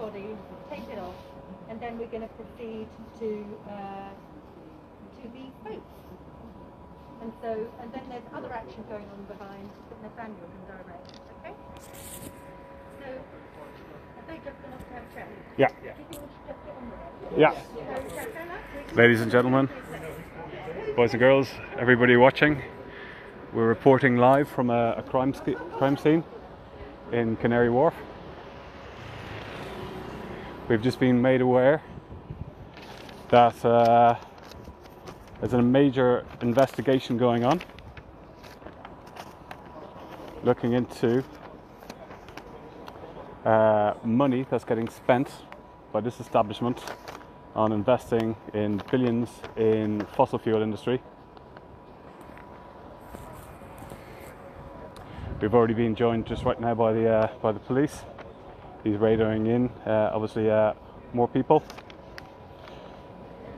body, take it off, and then we're going to proceed to the boats. And then there's other action going on behind that Nathaniel can direct. Okay? So, are they just going to have a chat? Yeah. Do you think we should just get on with it? Yeah. Ladies and gentlemen, boys and girls, everybody watching, we're reporting live from a crime scene in Canary Wharf. We've just been made aware that there's a major investigation going on looking into money that's getting spent by this establishment on investing in billions in fossil fuel industry. We've already been joined just right now by the police. He's radioing in, obviously more people.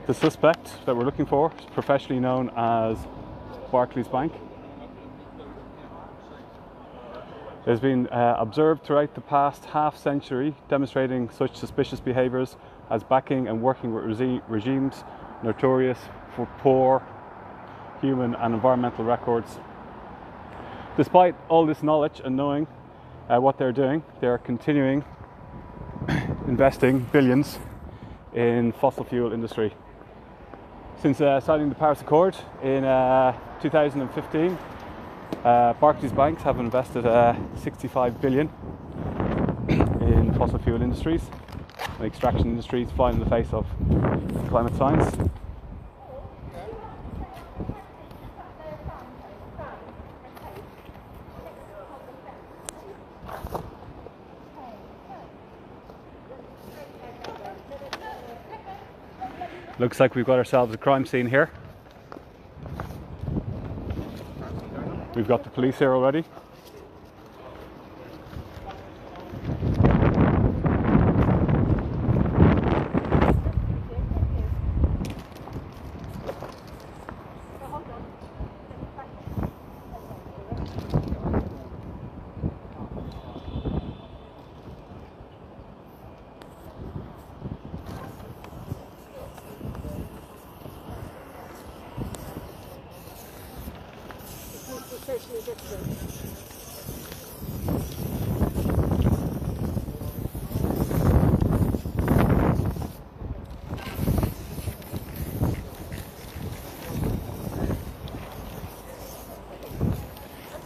The suspect that we're looking for is professionally known as Barclays Bank. There's been observed throughout the past half century demonstrating such suspicious behaviours as backing and working with regimes notorious for poor human and environmental records. Despite all this knowledge and knowing what they're doing, they're continuing investing billions in fossil fuel industry. Since signing the Paris Accord in 2015, Barclays banks have invested 65 billion in fossil fuel industries and extraction industries, flying in the face of climate science. Looks like we've got ourselves a crime scene here. We've got the police here already.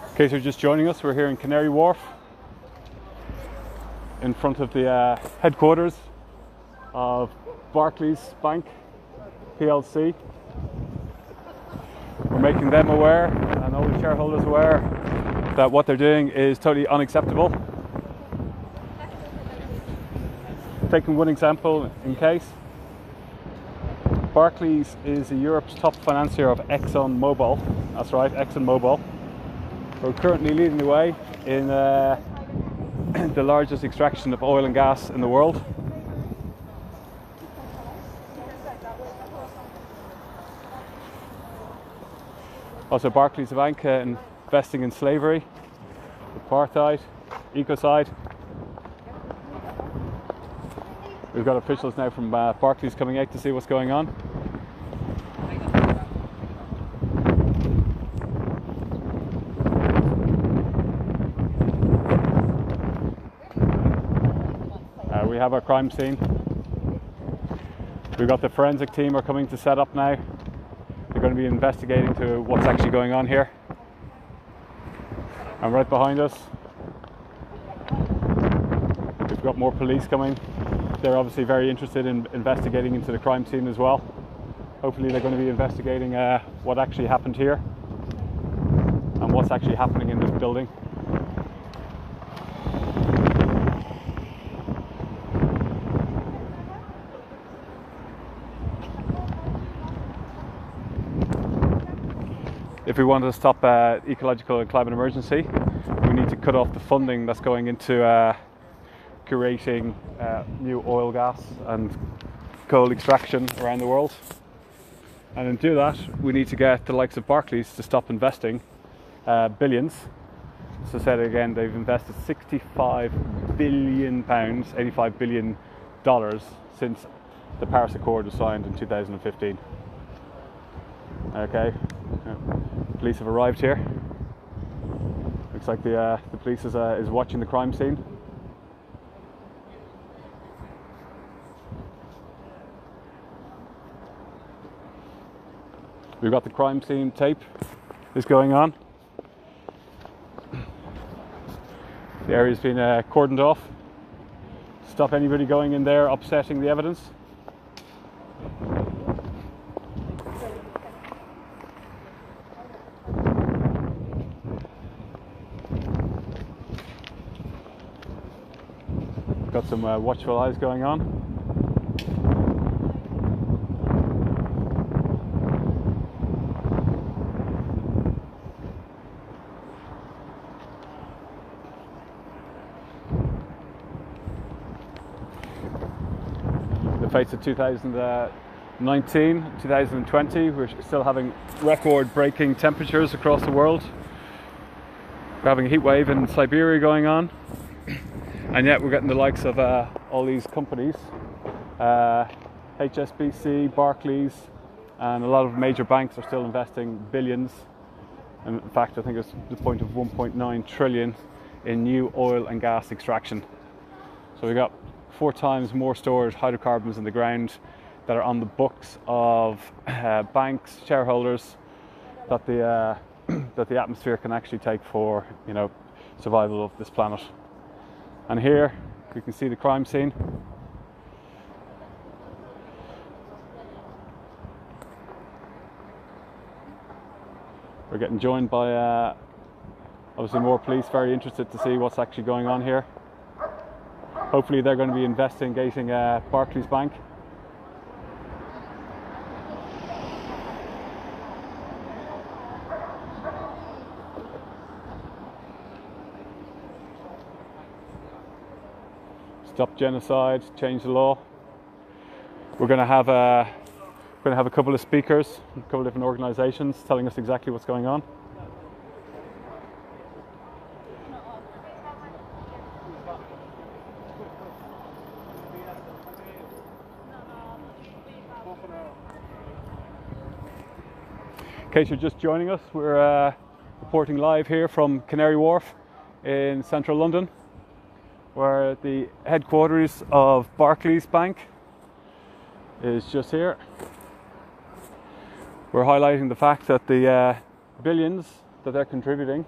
In case you're just joining us, we're here in Canary Wharf in front of the headquarters of Barclays Bank PLC. We're making them aware and all the shareholders aware that what they're doing is totally unacceptable. Taking one example in case, Barclays is Europe's top financier of ExxonMobil. That's right, ExxonMobil. We're currently leading the way in the largest extraction of oil and gas in the world. Also, Barclays Bank investing in slavery, apartheid, ecocide. We've got officials now from Barclays coming out to see what's going on. We have our crime scene. We've got the forensic team are coming to set up now. They're going to be investigating to what's actually going on here. And right behind us, we've got more police coming. They're obviously very interested in investigating into the crime scene as well. Hopefully they're going to be investigating what actually happened here and what's actually happening in this building. If we want to stop ecological and climate emergency, we need to cut off the funding that's going into creating new oil, gas and coal extraction around the world. And to do that, we need to get the likes of Barclays to stop investing billions. So said again, they've invested 65 billion pounds, $85 billion since the Paris Accord was signed in 2015. Okay, police have arrived here. Looks like the police is watching the crime scene. We've got the crime scene tape is going on. The area's been cordoned off. Stop anybody going in there upsetting the evidence. Got some watchful eyes going on. The fates of 2019, 2020, we're still having record-breaking temperatures across the world. We're having a heat wave in Siberia going on. And yet we're getting the likes of all these companies, HSBC, Barclays, and a lot of major banks are still investing billions. And in fact, I think it's the point of 1.9 trillion in new oil and gas extraction. So we've got 4 times more stored hydrocarbons in the ground that are on the books of banks, shareholders, that the atmosphere can actually take for, you know, survival of this planet. And here we can see the crime scene. We're getting joined by obviously more police, very interested to see what's actually going on here. Hopefully they're going to be investigating Barclays Bank. Stop genocide, change the law. We're going to have a couple of speakers, a couple of different organisations telling us exactly what's going on. In case you're just joining us, we're reporting live here from Canary Wharf in central London, where the headquarters of Barclays Bank is just here. We're highlighting the fact that the billions that they're contributing,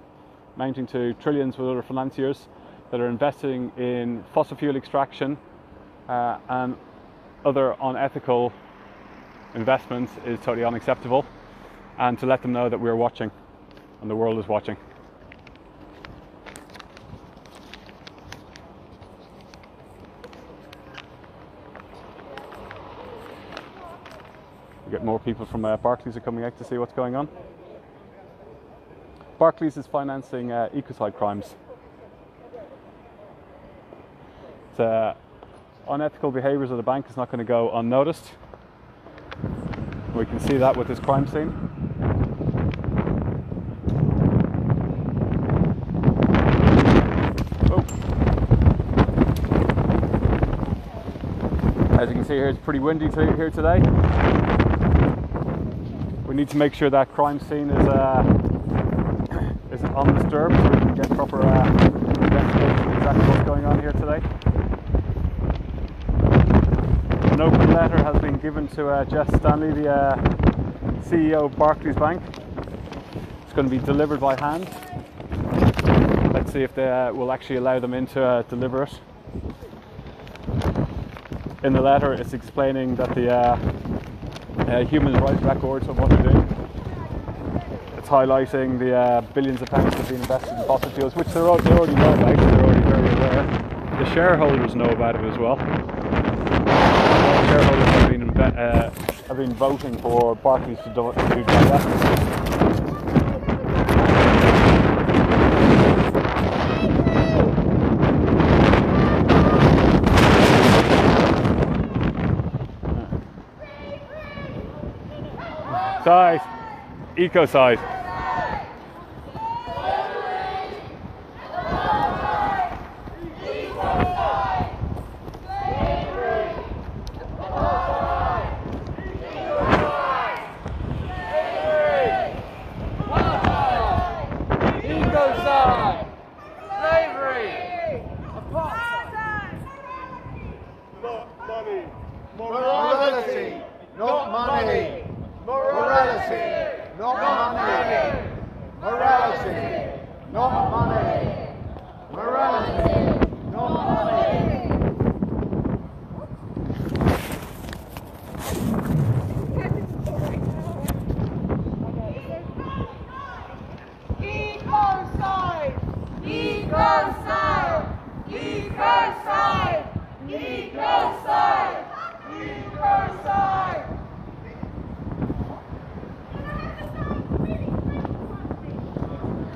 amounting to trillions with other financiers, that are investing in fossil fuel extraction and other unethical investments is totally unacceptable, and to let them know that we're watching and the world is watching. We get more people from Barclays are coming out to see what's going on. Barclays is financing ecocide crimes. It's, unethical behaviours of the bank is not going to go unnoticed. We can see that with this crime scene. Oh. As you can see here, it's pretty windy here today. We need to make sure that crime scene is undisturbed so we can get proper investigation of exactly what's going on here today. An open letter has been given to Jess Stanley, the CEO of Barclays Bank. It's going to be delivered by hand. Let's see if they will actually allow them in to deliver it. In the letter, it's explaining that the human rights records of what they're doing. It's highlighting the billions of pounds that have been invested in fossil fuels, which they already know about, they're already very aware. The shareholders know about it as well. Shareholders have been voting for Barclays to do that. Side, ecocide.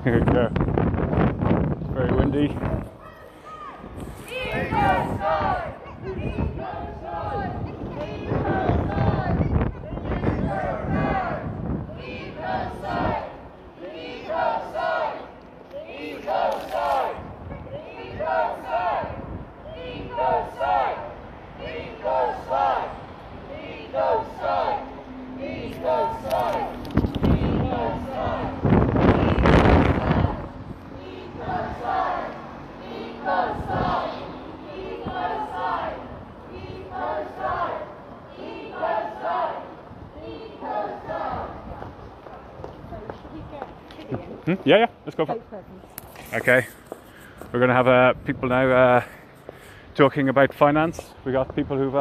Here we go. It's very windy. Yeah, let's go for it. Okay, we're going to have people now talking about finance. We got people who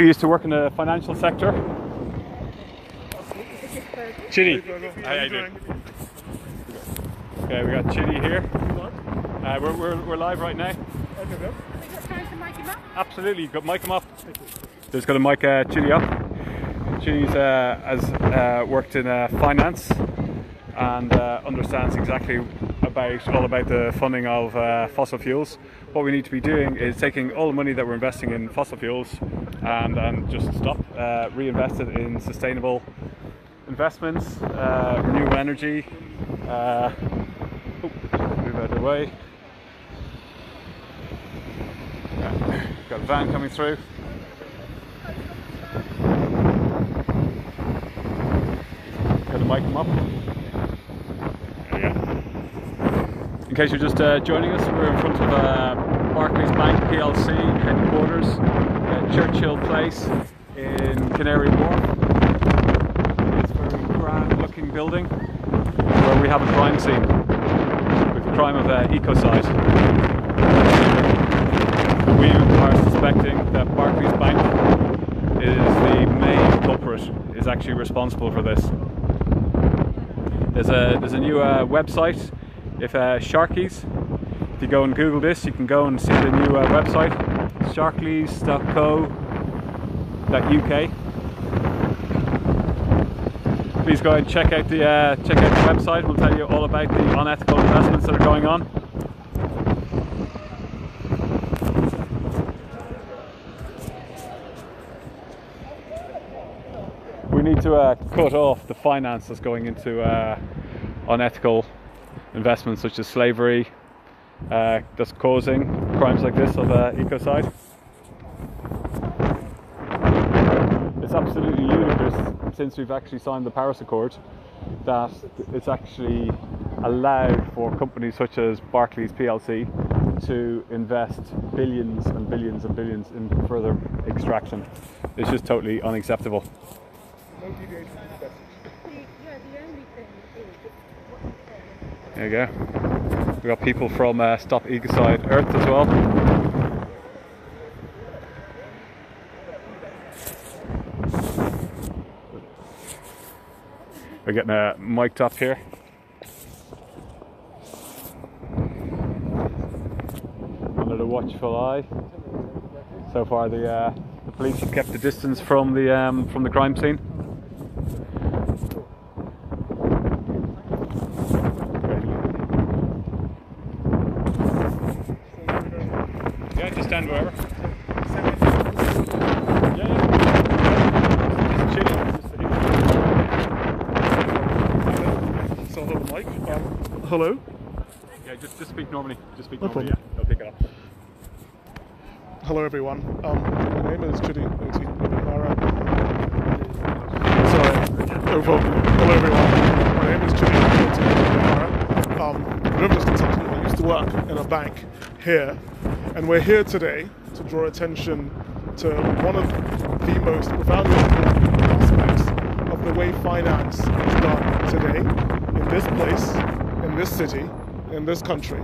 used to work in the financial sector. Chidi, how you doing? Okay, we got Chidi here. We're live right now. Trying to mic him up? Absolutely, got mic him up. Just got to mic Chidi up. Chidi's has worked in finance and understands exactly all about the funding of fossil fuels. What we need to be doing is taking all the money that we're investing in fossil fuels and just reinvest it in sustainable investments, renewable energy. Move out of the way. Got a van coming through. Got to mic them up. In case you're just joining us, we're in front of Barclays Bank PLC headquarters at Churchill Place in Canary Wharf. It's a very grand looking building where we have a crime scene with the crime of ecocide. We are suspecting that Barclays Bank is the main culprit, is actually responsible for this. There's a new website. If Sharkies, if you go and Google this, you can go and see the new website, sharkleys.co.uk. Please go and check out the website. We'll tell you all about the unethical investments that are going on. We need to cut off the finance that's going into unethical investments such as slavery, that's causing crimes like this of ecocide. It's absolutely ludicrous, since we've actually signed the Paris Accord, that it's actually allowed for companies such as Barclays PLC to invest billions and billions and billions in further extraction. It's just totally unacceptable. There you go. We've got people from Stop Ecocide Earth as well. We're getting mic'd up here. Under the watchful eye. So far, the police have kept the distance from the crime scene. Stand wherever. So hold the mic. Hello? Yeah, just speak normally. Just speak no normally. Problem. Yeah, they'll pick it up. Hello everyone. My name is Chidi. Sorry. No problem. Hello everyone. My name is Chidi. I'm a business consultant. I used to work in a bank here. And we're here today to draw attention to one of the most profoundly important aspects of the way finance is done today, in this place, in this city, in this country.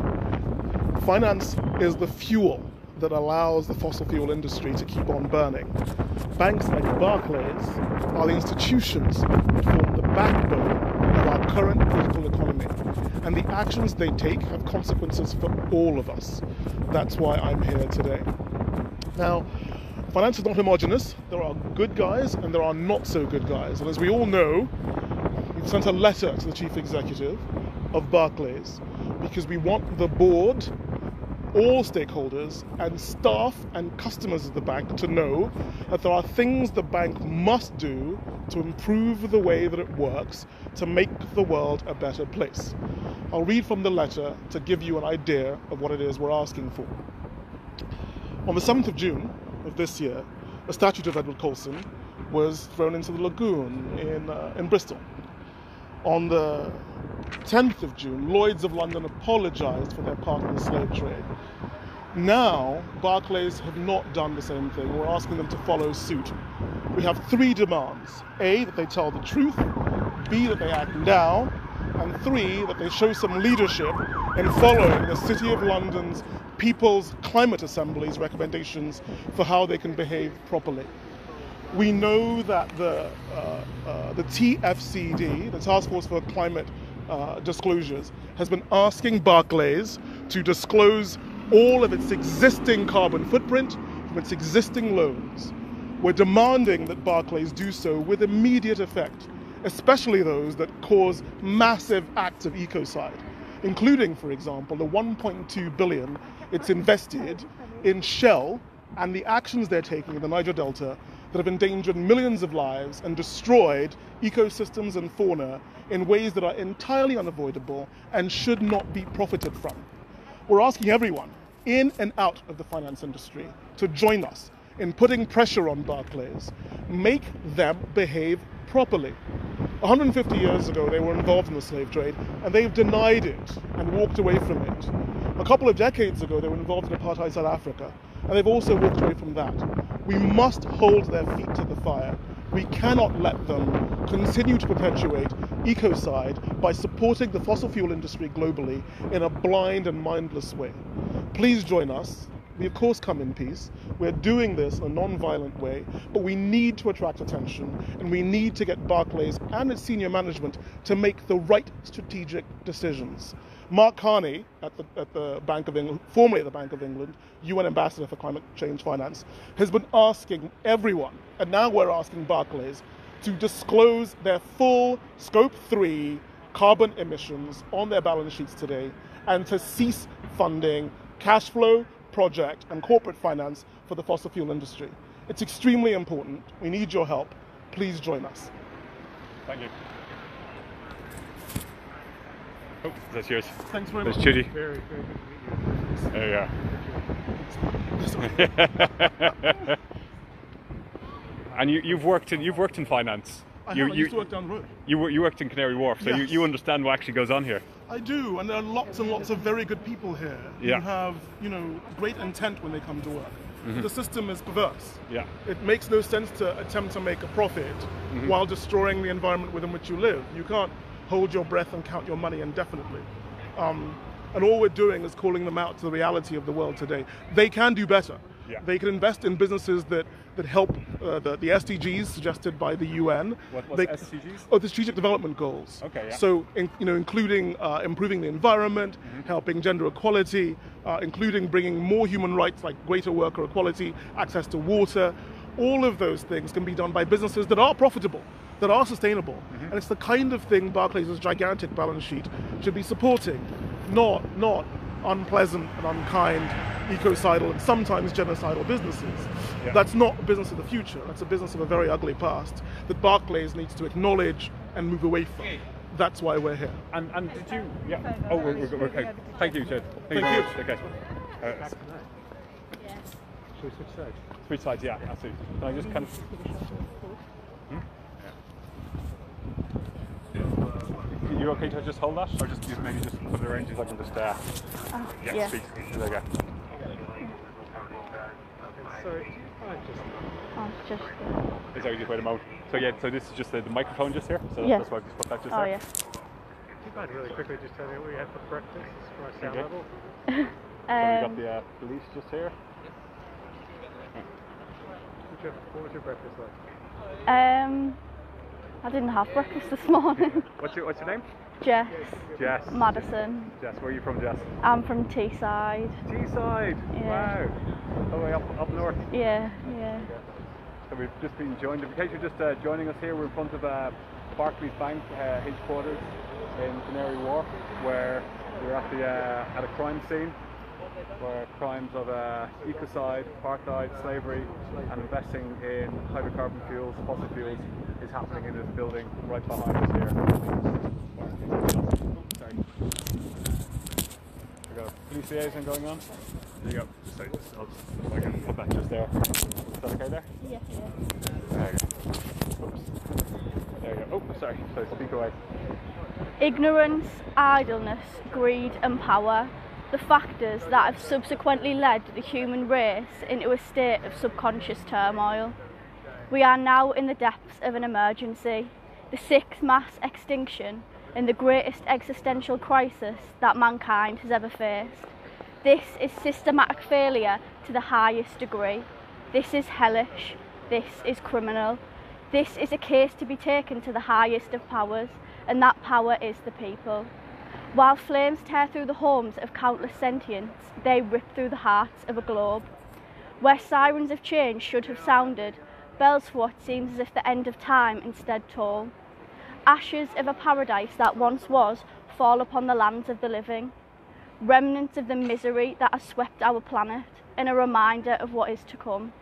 Finance is the fuel that allows the fossil fuel industry to keep on burning. Banks like Barclays are the institutions that form the backbone of our current political economy. And the actions they take have consequences for all of us. That's why I'm here today. Now, finance is not homogeneous. There are good guys and there are not so good guys. And as we all know, we've sent a letter to the chief executive of Barclays, because we want the board, all stakeholders and staff and customers of the bank to know that there are things the bank must do to improve the way that it works to make the world a better place. I'll read from the letter to give you an idea of what it is we're asking for. On the 7th of June of this year, a statue of Edward Colston was thrown into the lagoon in Bristol. On the 10th of June, Lloyd's of London apologised for their part in the slave trade. Now, Barclays have not done the same thing. We're asking them to follow suit. We have 3 demands. A, that they tell the truth. B, that they act now. And 3, that they show some leadership in following the City of London's People's Climate Assembly's recommendations for how they can behave properly. We know that the TFCD, the Task Force for Climate Disclosures, has been asking Barclays to disclose all of its existing carbon footprint from its existing loans. We're demanding that Barclays do so with immediate effect, especially those that cause massive acts of ecocide, including, for example, the 1.2 billion it's invested in Shell and the actions they're taking in the Niger Delta that have endangered millions of lives and destroyed ecosystems and fauna in ways that are entirely unavoidable and should not be profited from. We're asking everyone in and out of the finance industry to join us in putting pressure on Barclays. Make them behave properly. 150 years ago, they were involved in the slave trade, and they've denied it and walked away from it. A couple of decades ago, they were involved in apartheid South Africa, and they've also walked away from that. We must hold their feet to the fire. We cannot let them continue to perpetuate ecocide by supporting the fossil fuel industry globally in a blind and mindless way. Please join us. We of course come in peace. We're doing this in a non-violent way, but we need to attract attention, and we need to get Barclays and its senior management to make the right strategic decisions. Mark Carney at the Bank of England, formerly at the Bank of England, UN Ambassador for Climate Change Finance, has been asking everyone, and now we're asking Barclays, to disclose their full Scope 3 carbon emissions on their balance sheets today, and to cease funding cash flow, project and corporate finance for the fossil fuel industry. It's extremely important. We need your help. Please join us. Thank you. Oh, that's yours. Thanks very much. much. Judy. Very, very good to meet you. There you are. And you've worked in finance. I used to work down the road. You worked in Canary Wharf, so yes. you understand what actually goes on here. I do, and there are lots and lots of very good people here who have, great intent when they come to work. Mm-hmm. The system is perverse. Yeah. It makes no sense to attempt to make a profit while destroying the environment within which you live. You can't hold your breath and count your money indefinitely. And all we're doing is calling them out to the reality of the world today. They can do better. Yeah. They can invest in businesses that help the SDGs suggested by the UN. What's SDGs? Oh, the Strategic Development Goals. Okay. Yeah. So, including improving the environment, helping gender equality, including bringing more human rights like greater worker equality, access to water. All of those things can be done by businesses that are profitable, that are sustainable, and it's the kind of thing Barclays' gigantic balance sheet should be supporting, not unpleasant and unkind, ecocidal and sometimes genocidal businesses. Yeah. That's not a business of the future. That's a business of a very ugly past that Barclays needs to acknowledge and move away from. That's why we're here. And did you? Yeah. Oh, we're okay. Thank you, Jed. Thank you. Okay. Should we switch sides? Switch sides, yeah, absolutely. Can I just kind of? You okay to just hold that, or just maybe just put it around you so I can just speak? There you go. Sorry, just. Is that just wait a moment? So this is just the microphone just here. So that's why I just put that just there. Oh yeah. Do you mind really quickly just telling me what you had for breakfast for our sound level? So we got the police just here. What was your breakfast like? I didn't have breakfast this morning. What's your name? Jess. Jess. Madison. Jess, where are you from, Jess? I'm from Teesside. Teesside? Yeah. Wow. All the way up north? Yeah. So we've just been joined, in case you're just joining us here, we're in front of Barclays Bank headquarters. in Canary Wharf, where we're at a crime scene, where crimes of ecocide, apartheid, slavery, and investing in hydrocarbon fuels, fossil fuels, is happening in this building right behind us here. Sorry. We've got a police liaison going on. There you go. Sorry, I can put that just there. Is that okay there? Yeah. There you go. Oops. There you go. Oh, sorry. So speak away. Ignorance, idleness, greed and power, the factors that have subsequently led the human race into a state of subconscious turmoil. We are now in the depths of an emergency, the sixth mass extinction and the greatest existential crisis that mankind has ever faced. This is systematic failure to the highest degree. This is hellish. This is criminal. This is a case to be taken to the highest of powers, and that power is the people. While flames tear through the homes of countless sentients, they rip through the hearts of a globe. Where sirens of change should have sounded, bells for what seems as if the end of time instead toll. Ashes of a paradise that once was fall upon the lands of the living. Remnants of the misery that has swept our planet, and a reminder of what is to come.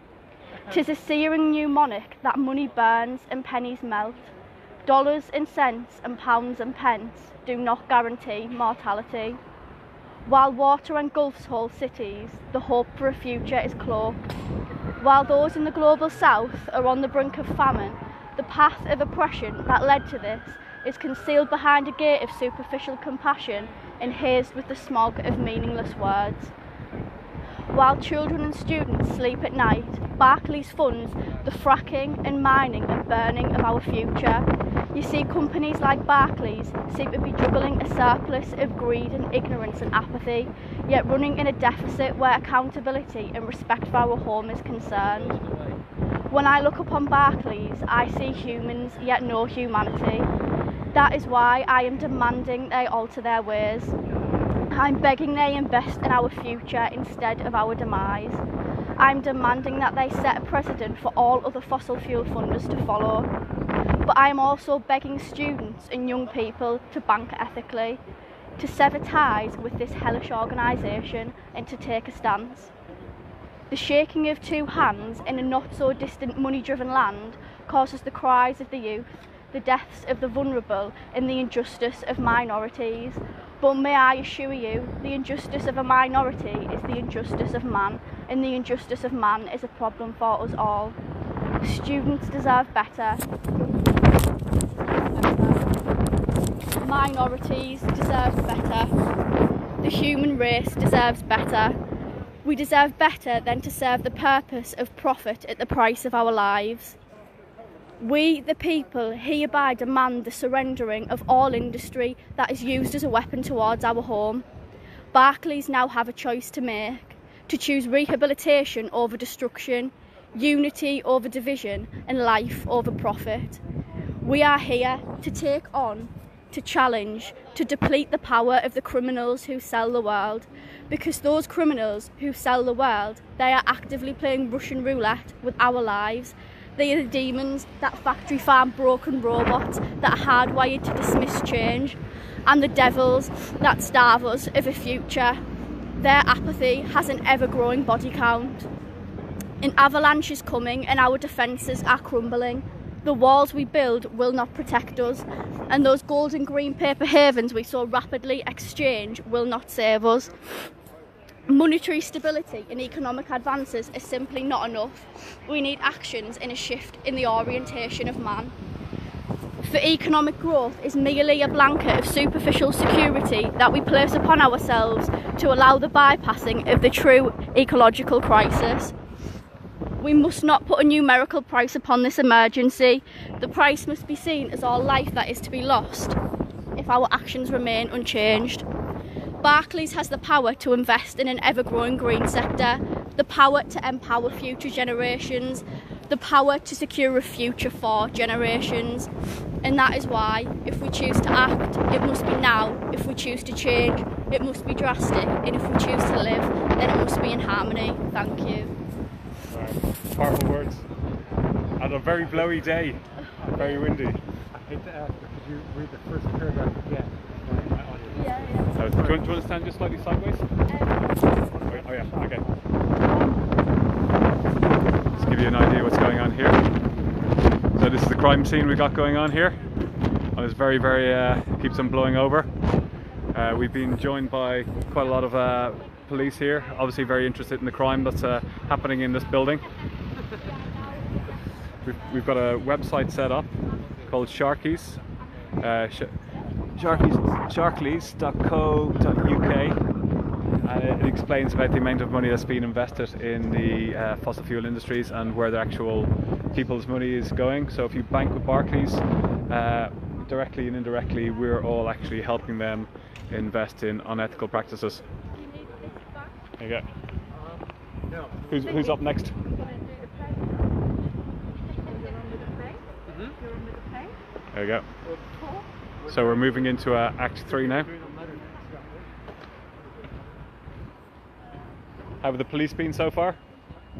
'Tis a searing mnemonic that money burns and pennies melt. Dollars and cents and pounds and pence do not guarantee mortality. While water engulfs whole cities, the hope for a future is cloaked. While those in the global south are on the brink of famine, the path of oppression that led to this is concealed behind a gate of superficial compassion and hazed with the smog of meaningless words. While children and students sleep at night, Barclays funds the fracking and mining and burning of our future. You see, companies like Barclays seem to be juggling a surplus of greed and ignorance and apathy, yet running in a deficit where accountability and respect for our home is concerned. When I look upon Barclays, I see humans, yet no humanity. That is why I am demanding they alter their ways. I'm begging they invest in our future instead of our demise. I'm demanding that they set a precedent for all other fossil fuel funders to follow. But I am also begging students and young people to bank ethically, to sever ties with this hellish organisation and to take a stance. The shaking of two hands in a not so distant money-driven land causes the cries of the youth, the deaths of the vulnerable and the injustice of minorities. But may I assure you, the injustice of a minority is the injustice of man, and the injustice of man is a problem for us all. Students deserve better. Minorities deserve better. The human race deserves better. We deserve better than to serve the purpose of profit at the price of our lives. We, the people, hereby demand the surrendering of all industry that is used as a weapon towards our home. Barclays now have a choice to make, to choose rehabilitation over destruction, unity over division, and life over profit. We are here to take on, to challenge, to deplete the power of the criminals who sell the world, because those criminals who sell the world, they are actively playing Russian roulette with our lives. They are the demons that factory farm broken robots that are hardwired to dismiss change, and the devils that starve us of a future. Their apathy has an ever-growing body count. An avalanche is coming and our defences are crumbling. The walls we build will not protect us, and those gold and green paper havens we so rapidly exchange will not save us. Monetary stability and economic advances are simply not enough. We need actions and a shift in the orientation of man. For economic growth is merely a blanket of superficial security that we place upon ourselves to allow the bypassing of the true ecological crisis. We must not put a numerical price upon this emergency. The price must be seen as all life that is to be lost if our actions remain unchanged. Barclays has the power to invest in an ever-growing green sector, the power to empower future generations, the power to secure a future for generations. And that is why, if we choose to act, it must be now. If we choose to change, it must be drastic. And if we choose to live, then it must be in harmony. Thank you. Powerful words. And a very blowy day, very windy. hate to ask, but could you read the first paragraph again? My audio. Yeah. Do you want to stand just slightly sideways? Oh yeah, okay. Just give you an idea what's going on here. So this is the crime scene we got going on here. And it's very, keeps on blowing over. We've been joined by quite a lot of police here, obviously very interested in the crime that's happening in this building. We've got a website set up called Sharkies, sharkleys.co.uk, and it explains about the amount of money that's been invested in the fossil fuel industries and where the actual people's money is going. So if you bank with Barclays, directly and indirectly, we're all actually helping them invest in unethical practices. There you go. Who's up next? There you go. So we're moving into Act 3 now. How have the police been so far?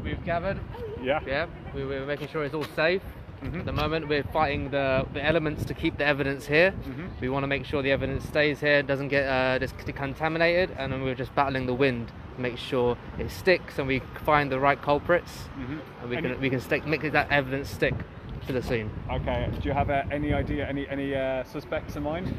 We've gathered. Yeah. We're making sure it's all safe. At the moment we're fighting the elements to keep the evidence here. We want to make sure the evidence stays here, doesn't get contaminated, and then we're just battling the wind to make sure it sticks and we find the right culprits, and we can make that evidence stick to the scene. Okay. Do you have any idea, any suspects in mind?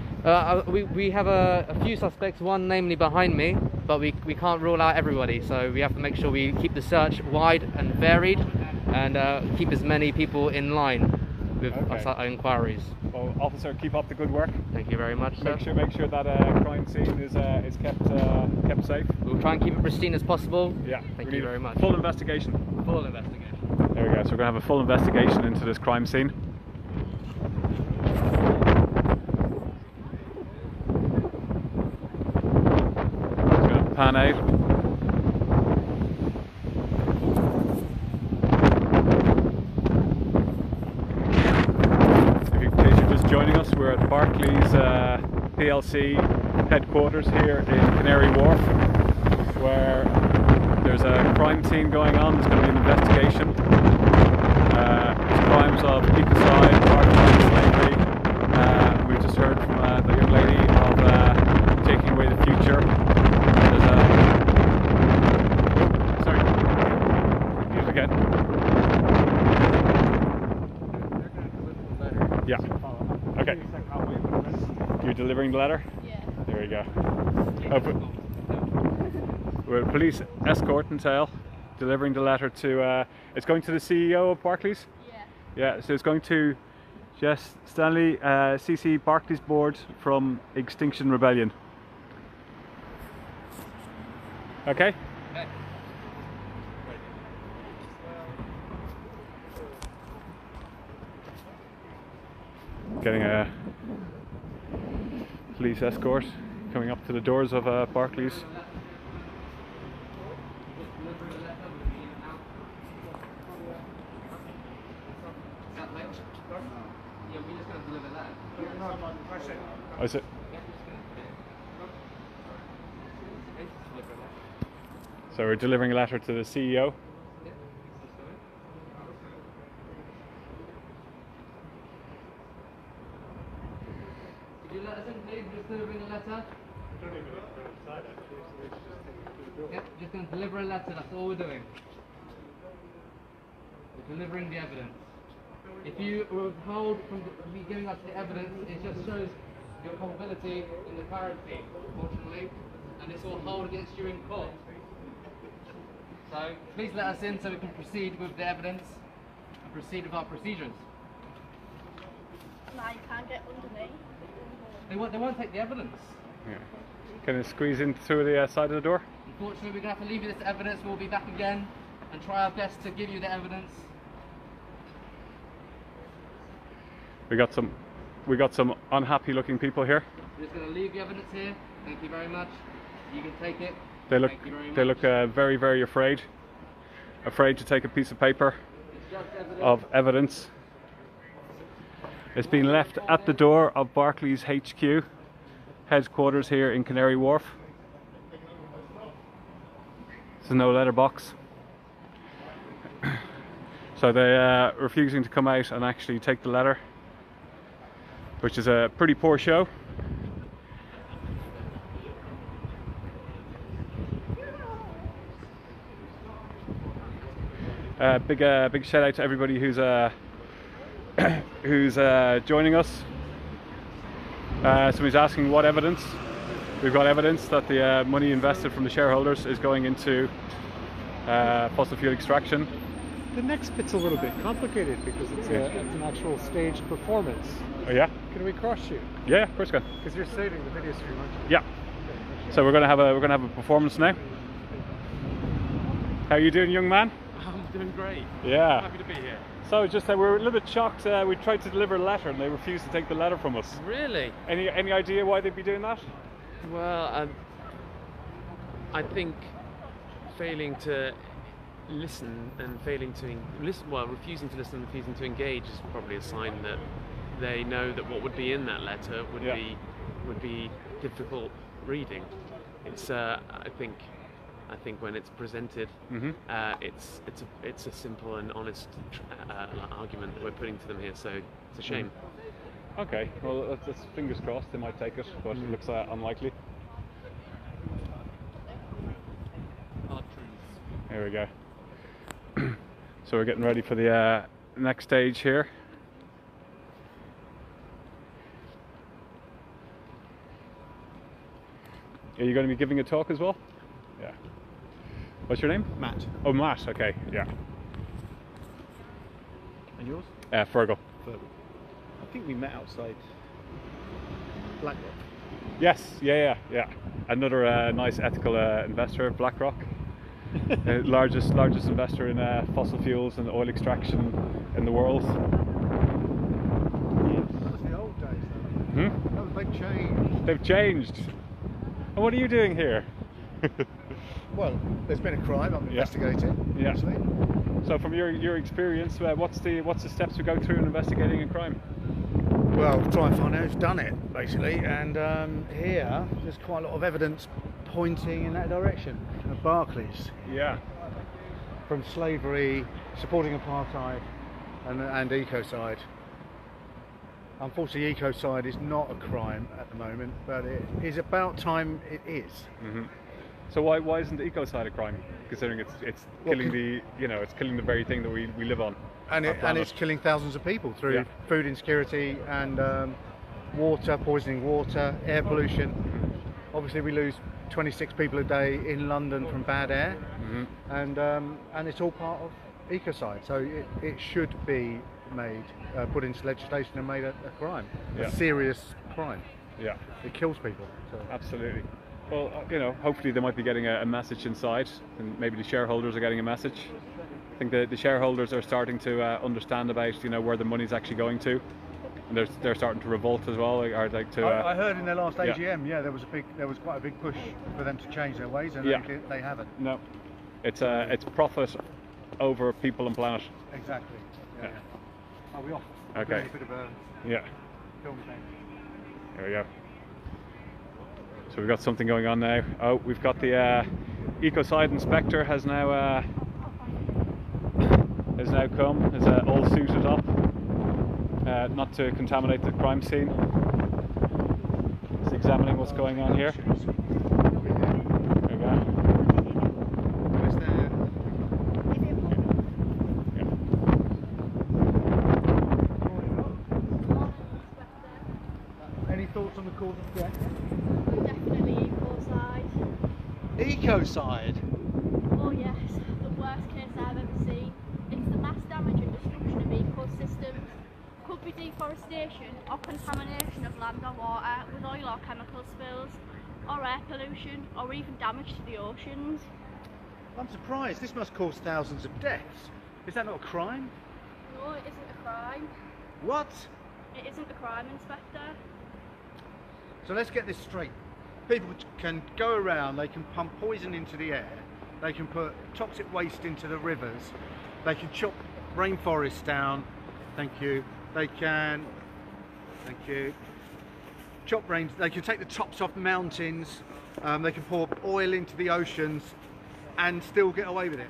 We have a few suspects, one namely behind me, but we can't rule out everybody, so we have to make sure we keep the search wide and varied, and keep as many people in line with our inquiries. Well, officer, keep up the good work. Thank you very much, sir. Make sure that crime scene is kept safe. We'll try and keep it pristine as possible. Yeah. Thank you very much. Full investigation. Full investigation. There we go. So we're going to have a full investigation into this crime scene. It's going to pan out. In case you're just joining us, we're at Barclays PLC headquarters here in Canary Wharf, where there's a crime scene going on. There's going to be an investigation. There's crimes of ecocide, barclay, slavery. We just heard from the young lady of taking away the future. There's sorry. Do it again. Yeah. Okay. You're delivering the letter? Yeah. There you go. We're a police escort and tail, delivering the letter to, it's going to the CEO of Barclays? Yeah, so it's going to Jess Stanley, CC Barclays Board from Extinction Rebellion. Okay? Getting a police escort coming up to the doors of Barclays. Oh, is it? So we're delivering a letter to the CEO. Could you let us in, please? Just delivering a letter. Yep, just going to deliver a letter, that's all we're doing. We're delivering the evidence. If you withhold from giving us the evidence, it just shows your culpability in the currency, unfortunately, and this will hold against you in court. So please let us in so we can proceed with the evidence and proceed with our procedures. Now you can't get underneath. They won't take the evidence. Yeah. Can it squeeze in through the side of the door? Unfortunately, we're going to have to leave you this evidence. We'll be back again and try our best to give you the evidence. We got some unhappy looking people here. We're just going to leave the evidence here. Thank you very much. You can take it. They look Thank very, very afraid to take a piece of paper of evidence. It's been left at the door of Barclays HQ headquarters here in Canary Wharf. There's no letterbox. So they're refusing to come out and actually take the letter. which is a pretty poor show. Big shout out to everybody who's joining us. Somebody's asking what evidence. We've got evidence that the money invested from the shareholders is going into fossil fuel extraction. The next bit's a little bit complicated because it's an actual staged performance. Oh yeah? Can we cross shoot? Yeah, of course, can. Because you're saving the video stream, aren't you? Yeah. So we're gonna have a performance now. How are you doing, young man? I'm doing great. Yeah. Happy to be here. So just we're a little bit shocked. We tried to deliver a letter and they refused to take the letter from us. Really? Any idea why they'd be doing that? Well, I think failing to listen and refusing to listen and refusing to engage is probably a sign that they know that what would be in that letter would be difficult reading. It's I think when it's presented, it's a simple and honest argument that we're putting to them here. So it's a shame. Okay, well, that's fingers crossed they might take it, but it looks unlikely. Hard truths. Here we go. So we're getting ready for the next stage here. Are you going to be giving a talk as well? Yeah. What's your name? Matt. Oh, Matt. Okay. Yeah. And yours? Fergal. Fergal. I think we met outside BlackRock. Yes. Yeah. Another nice ethical investor, BlackRock, largest investor in fossil fuels and oil extraction in the world. That was the old days, though. That was a big change. They've changed. And what are you doing here? Well, there's been a crime I'm investigating. Yeah. Obviously. So, from your experience, what's the steps we go through in investigating a crime? Well, try and find out who's done it, basically. And here, there's quite a lot of evidence pointing in that direction. Barclays. Yeah. From slavery, supporting apartheid, and ecocide. Unfortunately, ecocide is not a crime at the moment, but it is about time it is. Mm-hmm. So why isn't ecocide a crime? Considering it's killing it's killing the very thing that we live on. And it's killing thousands of people through food insecurity and poisoning water, air pollution. Obviously, we lose 26 people a day in London from bad air, and it's all part of ecocide. So it should be made, put into legislation and made a crime, a serious crime. Yeah, it kills people. So. Absolutely. Well, hopefully they might be getting a message inside, and maybe the shareholders are getting a message. I think the shareholders are starting to understand about where the money's actually going to, and they're starting to revolt as well. I heard in their last AGM, there was quite a big push for them to change their ways, and they haven't. No, it's profit over people and planet. Exactly. Yeah. Are we off? Okay. A bit of a film thing. There we go. So we've got something going on now. Oh, we've got the ecocide inspector has now come. Is all suited up, not to contaminate the crime scene. He's examining what's going on here. There we go. Any thoughts on the cause of death? Definitely ecocide. Ecocide? Oh yes, the worst case I've ever seen. It's the mass damage and destruction of ecosystems. Could be deforestation or contamination of land or water with oil or chemical spills, or air pollution, or even damage to the oceans. I'm surprised. This must cause thousands of deaths. Is that not a crime? No, it isn't a crime. What? It isn't a crime, Inspector. So let's get this straight. People can go around, they can pump poison into the air, they can put toxic waste into the rivers, they can chop rainforests down, thank you, they can they can take the tops off mountains, they can pour oil into the oceans and still get away with it.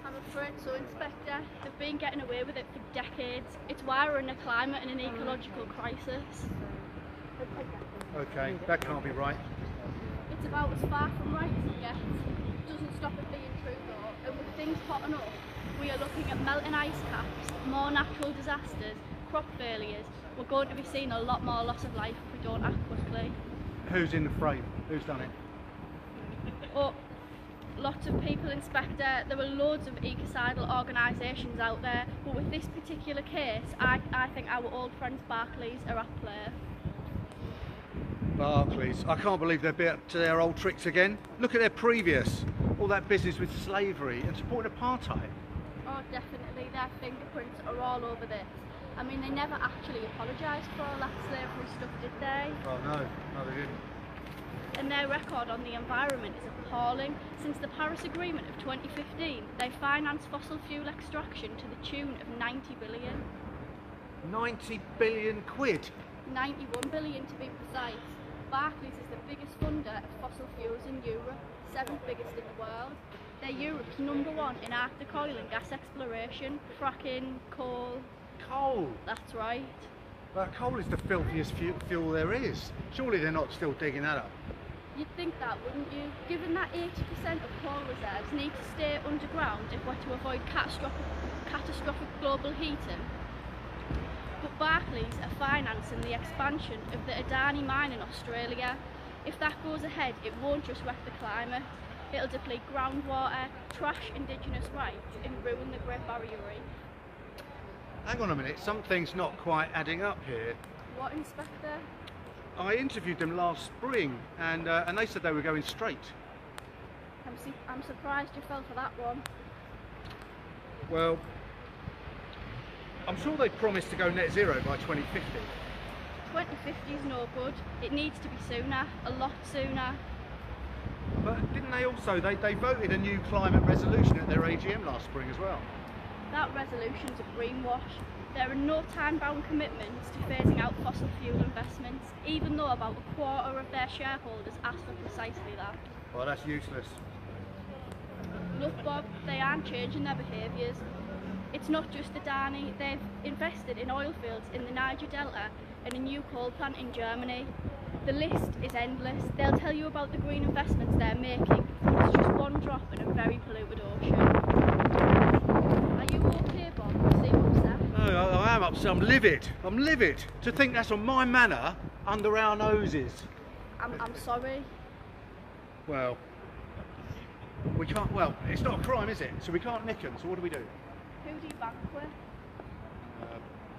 I'm for it. So, Inspector, they've been getting away with it for decades. It's why we're in a climate and an ecological crisis. Okay, that can't be right. It's about as far from right as it gets. Doesn't stop it being true though. And with things potting up, we are looking at melting ice caps, more natural disasters, crop failures. We're going to be seeing a lot more loss of life if we don't act quickly. Who's in the frame? Who's done it? Oh, lots of people, Inspector. There are loads of ecocidal organisations out there, but with this particular case, I think our old friends Barclays are at play. Barclays. I can't believe they're back to their old tricks again. Look at their previous, all that business with slavery and supporting apartheid. Oh, definitely. Their fingerprints are all over this. I mean, they never actually apologised for all that slavery stuff, did they? Oh no, they didn't. And their record on the environment is appalling. Since the Paris Agreement of 2015, they financed fossil fuel extraction to the tune of 90 billion. 90 billion quid? 91 billion to be precise. Barclays is the biggest funder of fossil fuels in Europe, 7th biggest in the world. They're Europe's #1 in Arctic oil and gas exploration, fracking, coal. Coal? That's right. Well, coal is the filthiest fuel there is. Surely they're not still digging that up. You'd think that, wouldn't you? Given that 80% of coal reserves need to stay underground if we're to avoid catastrophic global heating. But Barclays are financing the expansion of the Adani mine in Australia. If that goes ahead, it won't just wreck the climate. It'll deplete groundwater, trash indigenous rights and ruin the Great Barrier Reef. Hang on a minute, something's not quite adding up here. What, Inspector? I interviewed them last spring and they said they were going straight. I'm surprised you fell for that one. Well, I'm sure they promised to go net zero by 2050. 2050 is no good. It needs to be sooner, a lot sooner. But didn't they also, they voted a new climate resolution at their AGM last spring as well? That resolution's a greenwash. There are no time-bound commitments to phasing out fossil fuel investments, even though about a quarter of their shareholders asked for precisely that. Well, that's useless. Look, Bob, they aren't changing their behaviours. It's not just Adani. They've invested in oil fields in the Niger Delta and a new coal plant in Germany. The list is endless. They'll tell you about the green investments they're making. It's just one drop in a very polluted ocean. Are you okay, Bob? You seem upset. No, I am upset. I'm livid. I'm livid. To think that's on my manor under our noses. I'm sorry. Well, we can't, well, it's not a crime, is it? So we can't nick them, so what do we do? Who do you bank with?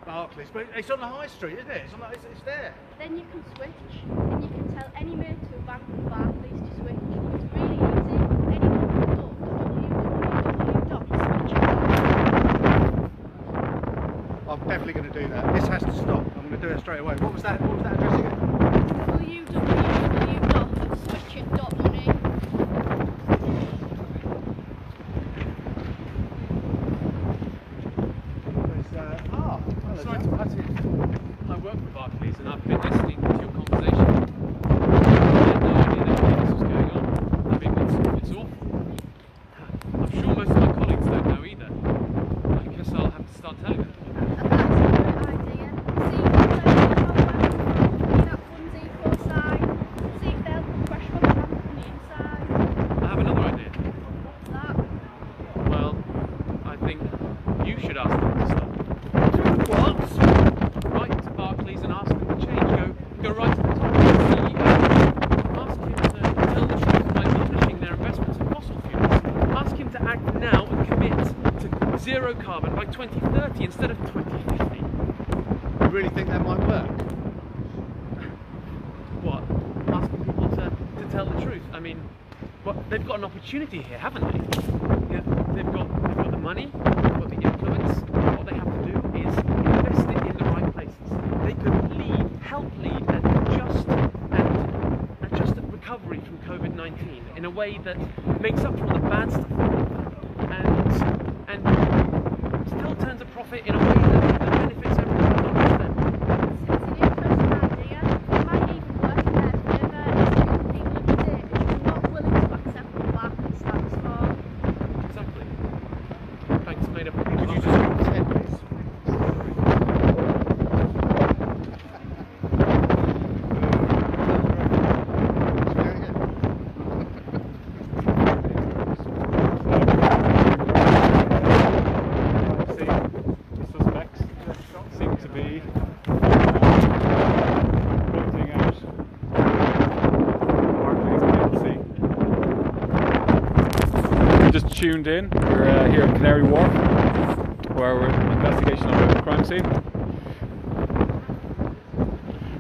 Barclays, but it's on the high street, isn't it? It's there. Then you can switch, and you can tell any mate who bank with Barclays to switch. It's really easy. Anyone can go to www.switch. I'm definitely going to do that. This has to stop. I'm going to do it straight away. What was that address again? www.switchit.money. Sorry to cut in. I work for Barclays and I've been listening to your conversation. I had no idea that this was going on. I mean, it's awful. I'm sure most of my colleagues don't know either. I guess I'll have to start telling them. That's a great idea. See if that one's equal sign. See if they'll put pressure on the lamp from the inside. I have another idea. What's that? Well, I think you should ask them to stop. What? Write to Barclays and ask them to change. Go right to the top of the CEO. Ask him to tell the truth by publishing their investments in fossil fuels. Ask him to act now and commit to zero carbon by 2030 instead of 2050. You really think that might work? What? Asking people to tell the truth. I mean, well, they've got an opportunity here, haven't they? Yeah, they've got the money, they've got the influence. What they have to do is invest it in the right places. They could help lead a just recovery from COVID-19 in a way that makes up for all the bad stuff and still turns a profit in a way that benefits everyone, not just them. It's an interesting idea. It might even work in their favour. It's people of today who are not willing to accept what Barclays stands for. Exactly. tuned in. We're here at Canary Wharf, where we're in investigation of a crime scene.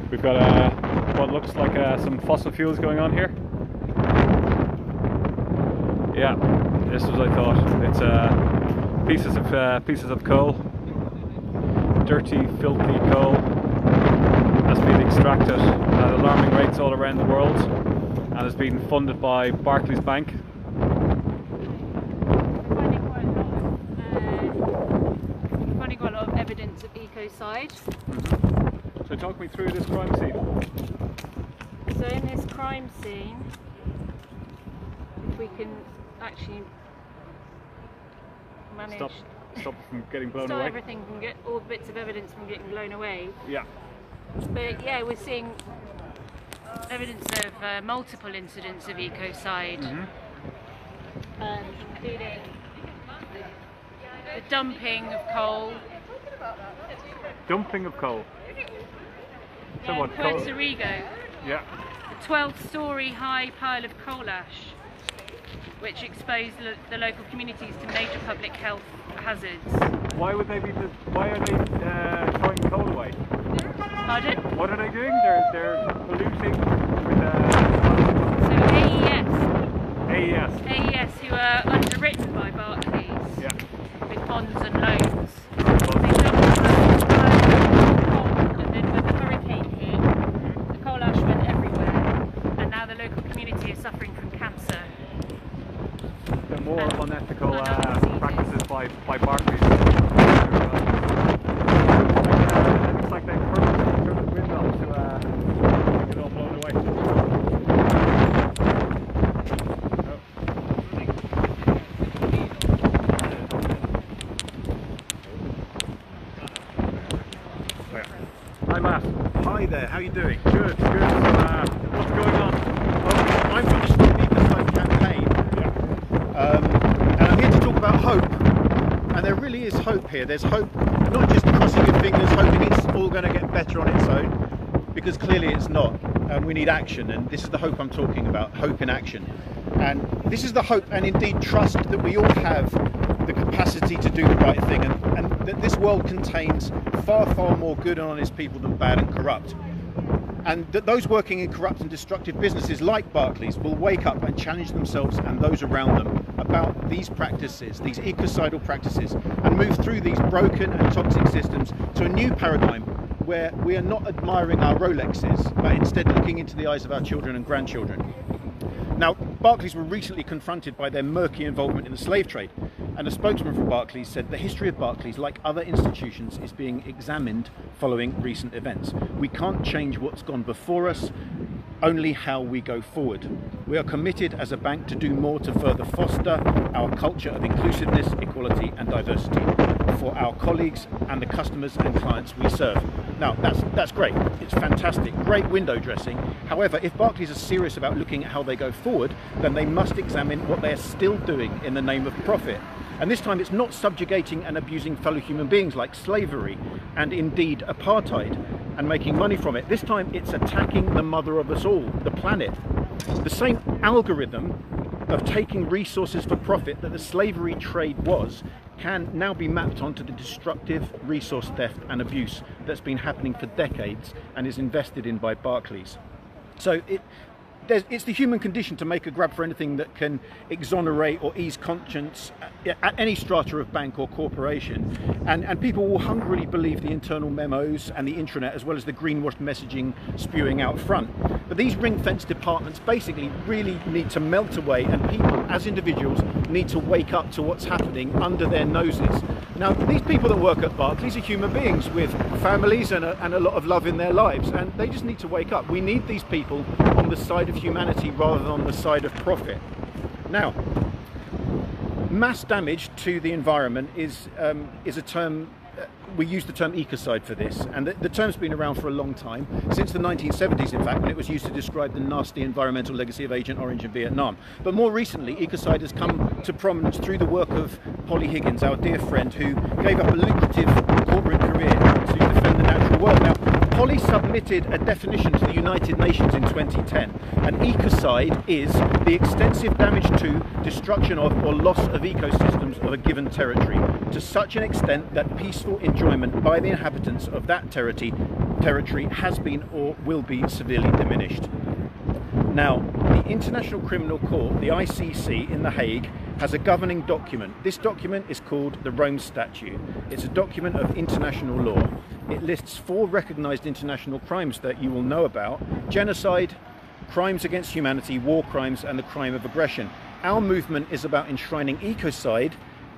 We've got what looks like some fossil fuels going on here. Yeah, this is what I thought. It's pieces of coal, dirty, filthy coal that's being extracted at alarming rates all around the world, and is being funded by Barclays Bank. Finding quite a lot of evidence of ecocide. So talk me through this crime scene. So in this crime scene, if we can actually manage Stop from getting blown stop away. everything from all bits of evidence from getting blown away. Yeah. But yeah, we're seeing evidence of multiple incidents of ecocide, including the dumping of coal. Dumping of coal. So In what? Coal? Puerto Rico. Yeah. A 12-storey high pile of coal ash, which exposed the local communities to major public health hazards. Why are they throwing coal away? Pardon? What are they doing? They're polluting with So AES, who are underwritten by Barclays, with bonds and loans. They dumped a pile of coal, and then when the hurricane hit, the coal ash went everywhere, and now the local community is suffering from cancer. the more unethical practices by Barclays. It looks like they purposely turned the wind off to get it all blown away. Hi Matt. Hi there, how are you doing? Good. What's going on? I'm from the Stop Ecocide campaign, and I'm here to talk about hope. And there really is hope here. There's hope, not just crossing your fingers, hoping it's all going to get better on its own, because clearly it's not. We need action, and this is the hope I'm talking about, hope in action. And this is the hope and indeed trust that we all have the capacity to do the right thing, and that this world contains far more good and honest people than bad and corrupt. And that those working in corrupt and destructive businesses like Barclays will wake up and challenge themselves and those around them about these practices, these ecocidal practices, and move through these broken and toxic systems to a new paradigm where we are not admiring our Rolexes, but instead looking into the eyes of our children and grandchildren. Now, Barclays were recently confronted by their murky involvement in the slave trade, and a spokesman for Barclays said the history of Barclays, like other institutions, is being examined following recent events. We can't change what's gone before us, only how we go forward. We are committed as a bank to do more to further foster our culture of inclusiveness, equality and diversity for our colleagues and the customers and clients we serve. Now, that's great. It's fantastic. Great window dressing. However, if Barclays are serious about looking at how they go forward, then they must examine what they are still doing in the name of profit. And this time it's not subjugating and abusing fellow human beings like slavery and indeed apartheid and making money from it. This time it's attacking the mother of us all, the planet. The same algorithm of taking resources for profit that the slavery trade was can now be mapped onto the destructive resource theft and abuse that's been happening for decades and is invested in by Barclays. So it's the human condition to make a grab for anything that can exonerate or ease conscience at any strata of bank or corporation. And people will hungrily believe the internal memos and the intranet, as well as the greenwashed messaging spewing out front. But these ring-fenced departments basically really need to melt away, and people as individuals need to wake up to what's happening under their noses. Now, these people that work at Barclays are human beings with families and a lot of love in their lives, and they just need to wake up. We need these people on the side of humanity rather than on the side of profit. Now, mass damage to the environment is a term, we use the term ecocide for this, and the term's been around for a long time, since the 1970s in fact, when it was used to describe the nasty environmental legacy of Agent Orange in Vietnam. But more recently, ecocide has come to prominence through the work of Polly Higgins, our dear friend, who gave up a lucrative corporate career to defend the natural world. Now, Polly submitted a definition to the United Nations in 2010. An ecocide is the extensive damage to, destruction of, or loss of ecosystems of a given territory to such an extent that peaceful enjoyment by the inhabitants of that territory has been or will be severely diminished. Now, the International Criminal Court, the ICC in The Hague, has a governing document. This document is called the Rome Statute. It's a document of international law. It lists 4 recognised international crimes that you will know about: genocide, crimes against humanity, war crimes, and the crime of aggression. Our movement is about enshrining ecocide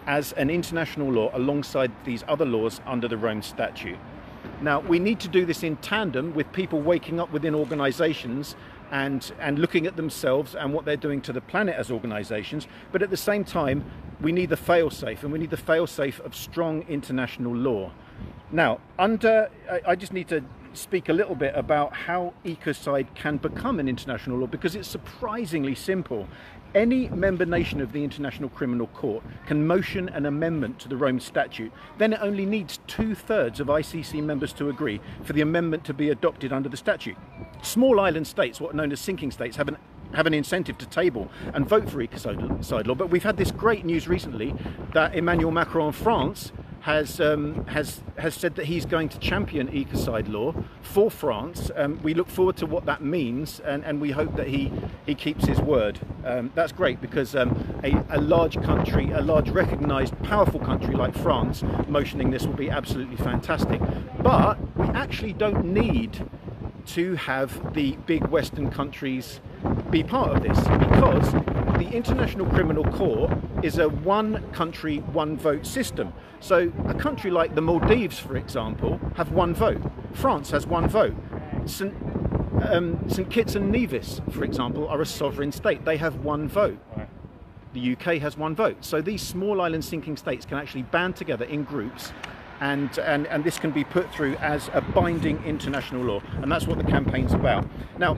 as an international law alongside these other laws under the Rome Statute. Now, we need to do this in tandem with people waking up within organisations and looking at themselves and what they're doing to the planet as organisations, but at the same time we need the fail-safe, and we need the fail-safe of strong international law. Now, I just need to speak a little bit about how ecocide can become an international law, because it's surprisingly simple. Any member nation of the International Criminal Court can motion an amendment to the Rome Statute. Then it only needs 2/3 of ICC members to agree for the amendment to be adopted under the statute. Small island states, what are known as sinking states, have an incentive to table and vote for ecocide law. But we've had this great news recently that Emmanuel Macron of France has said that he's going to champion ecocide law for France. We look forward to what that means, and we hope that he keeps his word. That's great, because a large country, a large recognised powerful country like France motioning this will be absolutely fantastic. But we actually don't need to have the big Western countries be part of this, because the International Criminal Court is a one country, one vote system. So a country like the Maldives, for example, have one vote. France has one vote. St Kitts and Nevis, for example, are a sovereign state. They have one vote. The UK has one vote. So these small island sinking states can actually band together in groups, and this can be put through as a binding international law, and that's what the campaign's about. Now,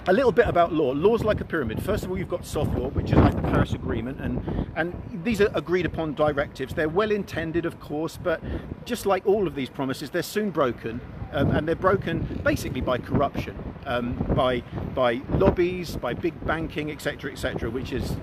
a little bit about law. Law's like a pyramid. First of all, you've got soft law, which is like the Paris Agreement, and these are agreed upon directives. They're well intended, of course, but just like all of these promises, they're soon broken, and they're broken basically by corruption, by lobbies, by big banking, etc., etc., which is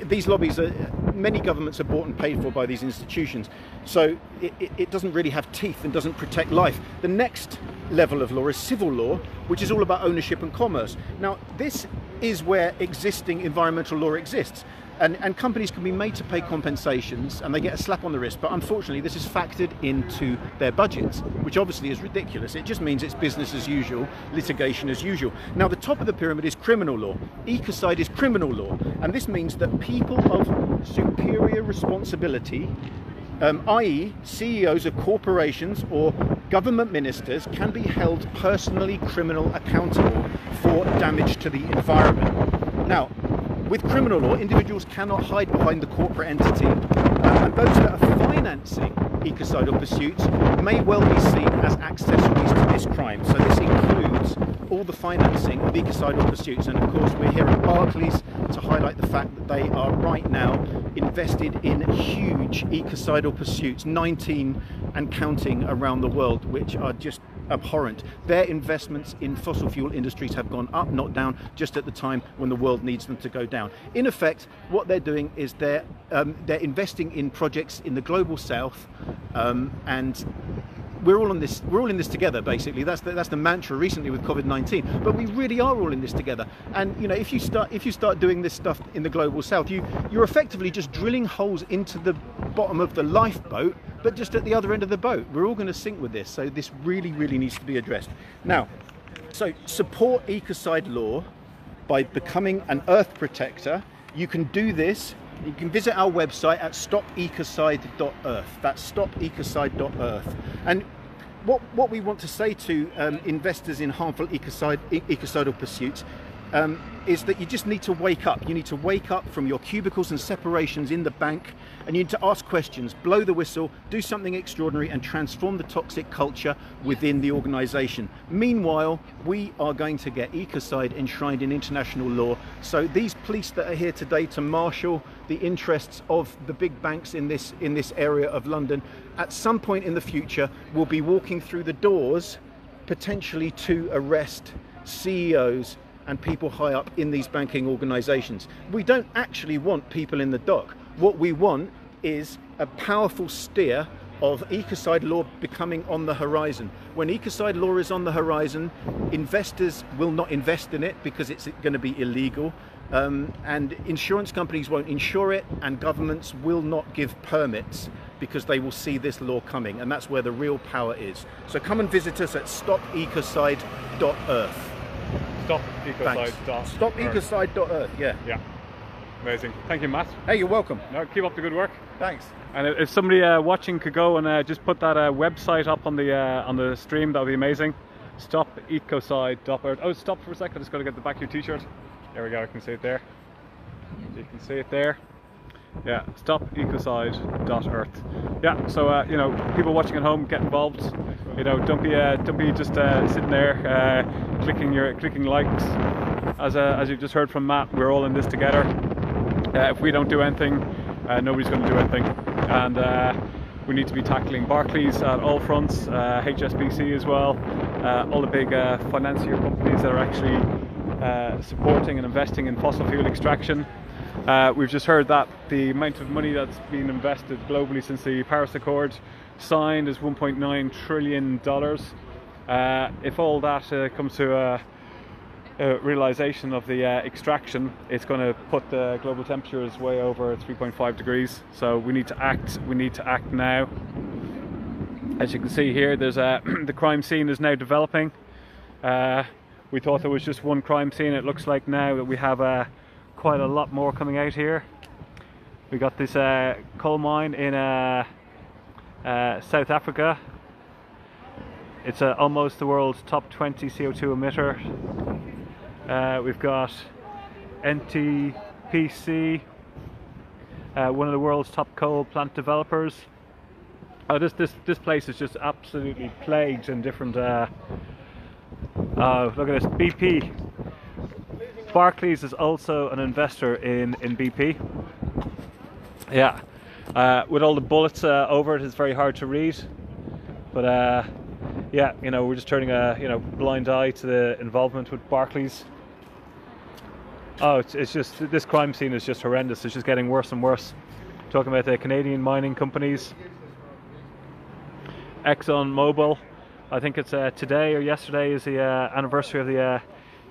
these lobbies are, many governments are bought and paid for by these institutions, so it doesn't really have teeth and doesn't protect life. The next level of law is civil law, which is all about ownership and commerce. Now, this is where existing environmental law exists, and companies can be made to pay compensations and they get a slap on the wrist, but unfortunately this is factored into their budgets, which obviously is ridiculous. It just means it's business as usual, litigation as usual. Now, the top of the pyramid is criminal law. Ecocide is criminal law, and this means that people of superior responsibility, i.e. CEOs of corporations or government ministers, can be held personally criminal accountable for damage to the environment. Now, with criminal law, individuals cannot hide behind the corporate entity, and those that are financing ecocidal pursuits may well be seen as accessories to this crime. So this includes all the financing of ecocidal pursuits, and of course we're here at Barclays to highlight the fact that they are right now invested in huge ecocidal pursuits, 19 and counting around the world, which are just abhorrent. Their investments in fossil fuel industries have gone up, not down, just at the time when the world needs them to go down. In effect, what they're doing is they're investing in projects in the global south, and we're all in this together, basically. That's the mantra recently with COVID-19. But we really are all in this together. And you know, if you start doing this stuff in the global south, you're effectively just drilling holes into the bottom of the lifeboat, but just at the other end of the boat. We're all going to sink with this. So this really needs to be addressed. Now, so support ecocide law by becoming an earth protector. You can do this. You can visit our website at stopecocide.earth. That's stopecocide.earth. And what we want to say to investors in harmful ecocidal pursuits is that you just need to wake up. You need to wake up from your cubicles and separations in the bank, and you need to ask questions, blow the whistle, do something extraordinary, and transform the toxic culture within the organisation. Meanwhile, we are going to get ecocide enshrined in international law. So these police that are here today to marshal the interests of the big banks in this area of London, at some point in the future will be walking through the doors potentially to arrest CEOs and people high up in these banking organisations. We don't actually want people in the dock. What we want is a powerful steer of ecocide law becoming on the horizon. When ecocide law is on the horizon, investors will not invest in it because it's going to be illegal, and insurance companies won't insure it, and governments will not give permits because they will see this law coming, and that's where the real power is. So come and visit us at stopecocide.earth. Stopecocide.earth, yeah. Yeah. Amazing. Thank you, Matt. Hey, you're welcome. No, keep up the good work. Thanks. And if somebody watching could go and just put that website up on the stream, that would be amazing. Stopecocide.earth. Oh, stop for a second. I just got to get the back of your t-shirt. There we go. I can see it there. You can see it there. Yeah. Stopecocide.earth. Yeah. So you know, people watching at home, get involved. You know, don't be just sitting there clicking likes. As you just heard from Matt, we're all in this together. If we don't do anything, nobody's going to do anything, and we need to be tackling Barclays at all fronts, HSBC as well, all the big financier companies that are actually supporting and investing in fossil fuel extraction. We've just heard that the amount of money that's been invested globally since the Paris Accord signed is $1.9 trillion. If all that comes to realization of the extraction, it's going to put the global temperatures way over 3.5 degrees. So we need to act. We need to act now. As you can see here, there's the crime scene is now developing. We thought there was just one crime scene. It looks like now that we have quite a lot more coming out here. We got this coal mine in South Africa. It's almost the world's top 20 CO2 emitter. We've got NTPC, one of the world's top coal plant developers. Oh, this place is just absolutely plagued in different. Look at this, BP. Barclays is also an investor in BP. Yeah, with all the bullets over it, it's very hard to read. But yeah, you know, we're just turning a blind eye to the involvement with Barclays. Oh, it's just, this crime scene is just horrendous. It's just getting worse and worse. Talking about the Canadian mining companies. ExxonMobil, I think it's today or yesterday is the anniversary of the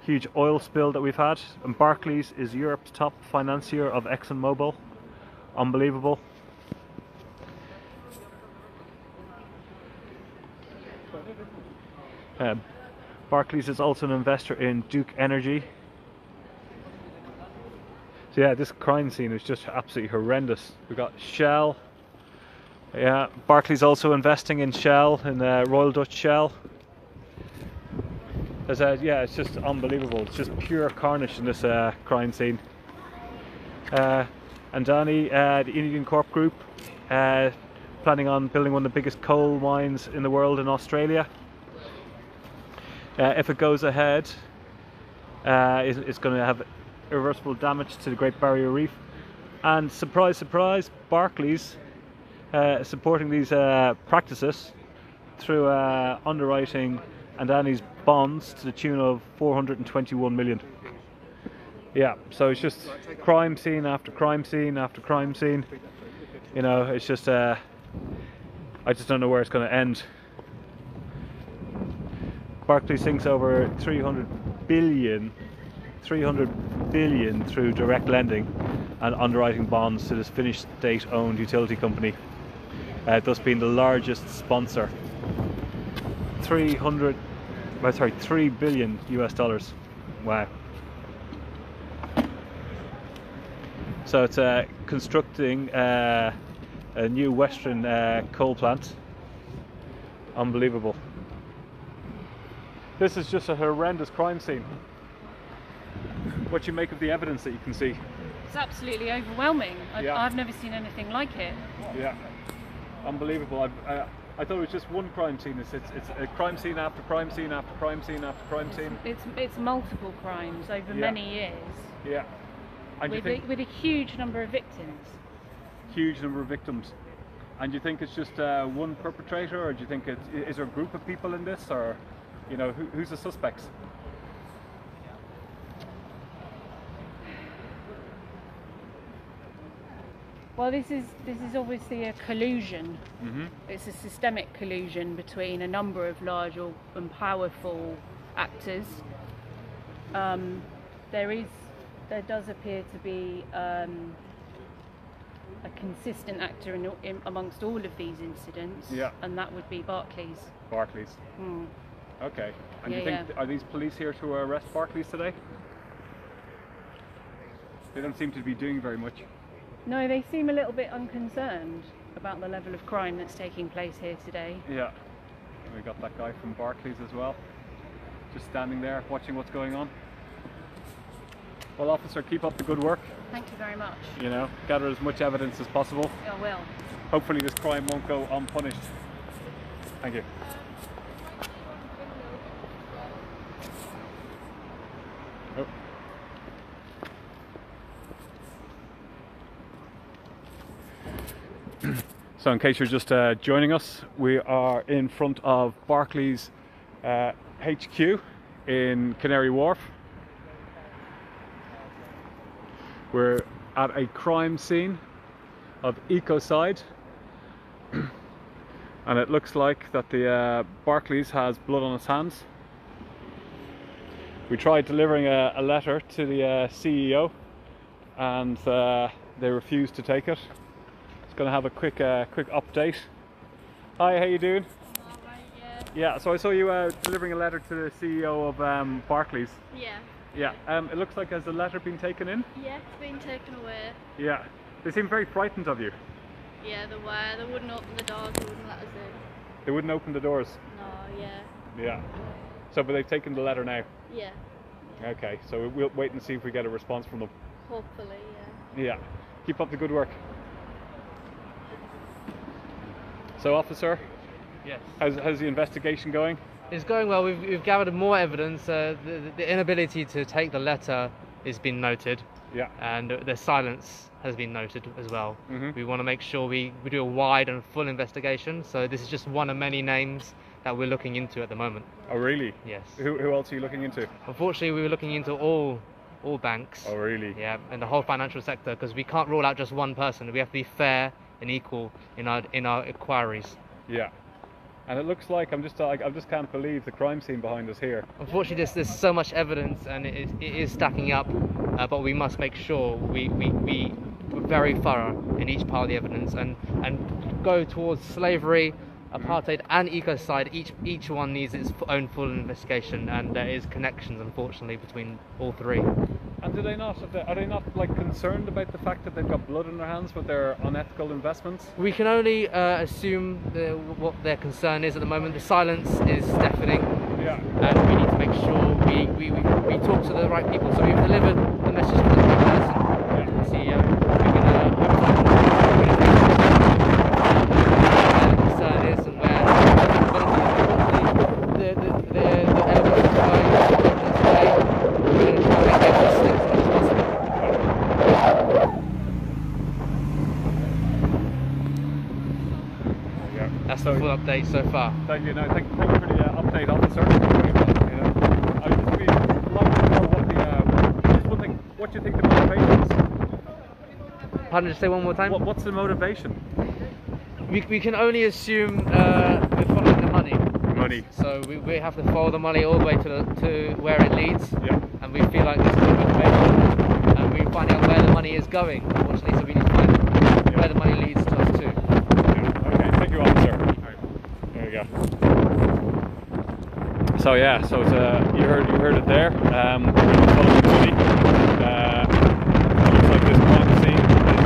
huge oil spill that we've had. And Barclays is Europe's top financier of ExxonMobil. Unbelievable. Barclays is also an investor in Duke Energy. So yeah, this crime scene is just absolutely horrendous. We've got Shell. Yeah, Barclays also investing in Shell, in Royal Dutch Shell. Yeah, it's just unbelievable. It's just pure carnage in this crime scene. Andani, the Indian Corp Group, planning on building one of the biggest coal mines in the world in Australia. If it goes ahead, it's going to have irreversible damage to the Great Barrier Reef. And surprise, surprise, Barclays supporting these practices through underwriting Andani's bonds to the tune of 421 million. Yeah, so it's just crime scene after crime scene after crime scene. You know, it's just I just don't know where it's going to end. Barclays thinks over 300 billion through direct lending and underwriting bonds to this Finnish state-owned utility company, thus being the largest sponsor. $3 billion US dollars. Wow. So it's constructing a new Western coal plant. Unbelievable. This is just a horrendous crime scene. What do you make of the evidence that you can see? It's absolutely overwhelming. Yeah. I've never seen anything like it. Yeah, unbelievable. I thought it was just one crime scene. It's a crime scene after crime scene after crime scene after crime scene. It's multiple crimes over many years. Yeah. And with a huge number of victims. Huge number of victims. And do you think it's just one perpetrator, or do you think is there a group of people in this, or You know, who's the suspects? Well, this is obviously a collusion. Mm-hmm. It's a systemic collusion between a number of large and powerful actors. There does appear to be a consistent actor in amongst all of these incidents, and that would be Barclays. Barclays. Mm. Okay. And do you think are these police here to arrest Barclays today? They don't seem to be doing very much. No, they seem a little bit unconcerned about the level of crime that's taking place here today. Yeah. And we got that guy from Barclays as well, just standing there watching what's going on. Well, officer, keep up the good work. Thank you very much. You know, gather as much evidence as possible. I will. Hopefully this crime won't go unpunished. Thank you. Oh. So in case you're just joining us, we are in front of Barclays HQ in Canary Wharf. We're at a crime scene of ecocide, and it looks like that the Barclays has blood on its hands. We tried delivering a letter to the CEO, and they refused to take it. Just going to have a quick update. Hi, how you doing? Alright, yeah. Yeah, so I saw you delivering a letter to the CEO of Barclays. Yeah. Yeah, it looks like has the letter been taken in? Yeah, it's been taken away. Yeah, they seem very frightened of you. Yeah, they were. They wouldn't open the doors, they wouldn't let us in. They wouldn't open the doors? No, yeah. Yeah. So, but they've taken the letter now? Yeah. Okay, so we'll wait and see if we get a response from them. Hopefully, yeah. Yeah. Keep up the good work. So, officer? Yes. How's the investigation going? It's going well. We've gathered more evidence. The inability to take the letter has been noted. Yeah. And the silence has been noted as well. Mm-hmm. We want to make sure we do a wide and full investigation. So this is just one of many names that we're looking into at the moment. Oh, really? Yes. Who else are you looking into? Unfortunately, we were looking into all banks. Oh, really? Yeah, and the whole financial sector, because we can't rule out just one person. We have to be fair and equal in our inquiries. Yeah. And it looks like I just can't believe the crime scene behind us here. Unfortunately, there's so much evidence, and it is stacking up. But we must make sure we're very thorough in each part of the evidence, and go towards slavery, apartheid, and ecocide. Each one needs its own full investigation, and there is connections, unfortunately, between all three. And are they not like concerned about the fact that they've got blood in their hands with their unethical investments? We can only assume what their concern is at the moment. The silence is deafening. Yeah. And we need to make sure we talk to the right people. So we've delivered the message to the right person, the CEO. We're going to hopefully where the concern is and where the evidence is going today. We're going to try and make this as much as possible. Yeah. That's the full update so far. Thank you. No, thank you for the update, officer. I was just really love to know just one thing. What do you think the motivation is? Pardon, just say one more time. What's the motivation? We can only assume we're following the money. Money. So we have to follow the money all the way to where it leads. Yeah. And we feel like there's no motivation. And we're finding out where the money is going, unfortunately. So we need to find where the money leads to us too. Yeah. Okay. Thank you, officer. Right. There you go. So yeah, so it's, you heard it there. We're going to follow the money. It looks like this crime scene is